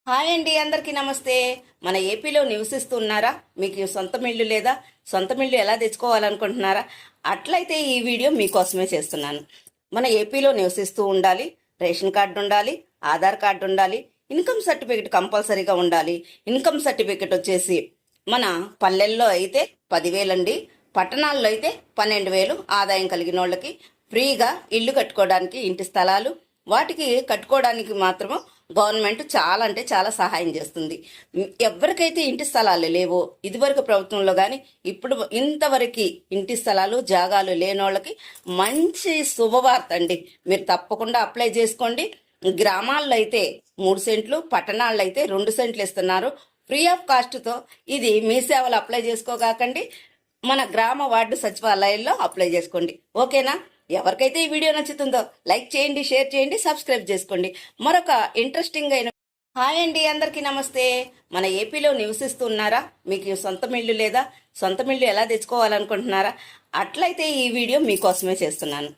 Hi అండి, అందరికీ నమస్తే. మన ఏపీలో నివసిస్తున్నారా? మీకు సొంతం ఇల్లు లేదా? సొంతం ఇల్లు ఎలా తెచ్చుకోవాలనుకుంటున్నారా? అట్లయితే ఈ వీడియో మీకోసమే చేస్తున్నాను. మన ఏపీలో నివసిస్తూ ఉండాలి, రేషన్ కార్డు ఉండాలి, ఆధార్ కార్డు ఉండాలి, ఇన్కమ్ సర్టిఫికెట్ కంపల్సరీగా ఉండాలి. ఇన్కమ్ సర్టిఫికెట్ వచ్చేసి మన పల్లెల్లో అయితే 10,000 అండి, పట్టణాల్లో అయితే 12,000 ఆదాయం కలిగిన వాళ్ళకి ఫ్రీగా ఇల్లు కట్టుకోవడానికి ఇంటి స్థలాలు వాటికి కట్టుకోవడానికి మాత్రము గవర్నమెంట్ చాలా అంటే చాలా సహాయం చేస్తుంది. ఎవరికైతే ఇంటి స్థలాలు లేవో, ఇదివరకు ప్రభుత్వంలో కానీ ఇప్పుడు ఇంతవరకు ఇంటి స్థలాలు జాగాలు లేని వాళ్ళకి మంచి శుభవార్త అండి. మీరు తప్పకుండా అప్లై చేసుకోండి. గ్రామాల్లో అయితే 3 సెంట్లు, పట్టణాల్లో అయితే 2 సెంట్లు ఇస్తున్నారు ఫ్రీ ఆఫ్ కాస్ట్తో. ఇది మీ సేవలు అప్లై చేసుకోగాకండి, మన గ్రామ వార్డు సచివాలయాల్లో అప్లై చేసుకోండి. ఓకేనా? ఎవరికైతే ఈ వీడియో నచ్చుతుందో లైక్ చేయండి, షేర్ చేయండి, సబ్స్క్రైబ్ చేసుకోండి. మరొక ఇంట్రెస్టింగ్ అయిన హాయ్ అండి, అందరికీ నమస్తే. మన ఏపీలో నివసిస్తున్నారా? మీకు సొంతం ఇల్లు లేదా? సొంతం ఇల్లు ఎలా తెచ్చుకోవాలనుకుంటున్నారా? అట్లయితే ఈ వీడియో మీకోసమే చేస్తున్నాను.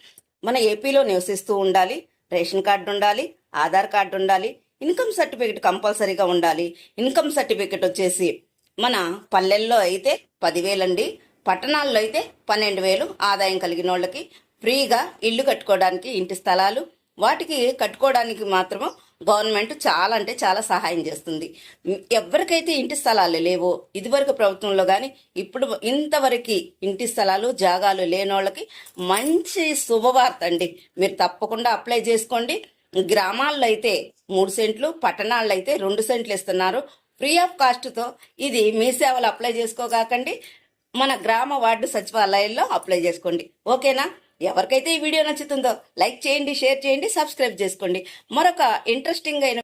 మన ఏపీలో నివసిస్తూ ఉండాలి, రేషన్ కార్డు ఉండాలి, ఆధార్ కార్డు ఉండాలి, ఇన్కమ్ సర్టిఫికెట్ కంపల్సరీగా ఉండాలి. ఇన్కమ్ సర్టిఫికెట్ వచ్చేసి మన పల్లెల్లో అయితే 10,000 అండి, పట్టణాల్లో అయితే 12,000 ఆదాయం కలిగిన వాళ్ళకి ఫ్రీగా ఇల్లు కట్టుకోవడానికి ఇంటి స్థలాలు వాటికి కట్టుకోవడానికి మాత్రము గవర్నమెంట్ చాలా అంటే చాలా సహాయం చేస్తుంది. ఎవరికైతే ఇంటి స్థలాలు లేవో, ఇదివరకు ప్రభుత్వంలో కానీ ఇప్పుడు ఇంతవరకు ఇంటి స్థలాలు జాగాలు లేని వాళ్ళకి మంచి శుభవార్త అండి. మీరు తప్పకుండా అప్లై చేసుకోండి. గ్రామాల్లో అయితే 3 సెంట్లు, పట్టణాల్లో అయితే 2 సెంట్లు ఇస్తున్నారు ఫ్రీ ఆఫ్ కాస్ట్తో. ఇది మీ సేవలు అప్లై చేసుకోగాకండి, మన గ్రామ వార్డు సచివాలయాల్లో అప్లై చేసుకోండి. ఓకేనా? ఎవరికైతే ఈ వీడియో నచ్చుతుందో లైక్ చేయండి, షేర్ చేయండి, సబ్స్క్రైబ్ చేసుకోండి. మరొక ఇంట్రెస్టింగ్ అయిన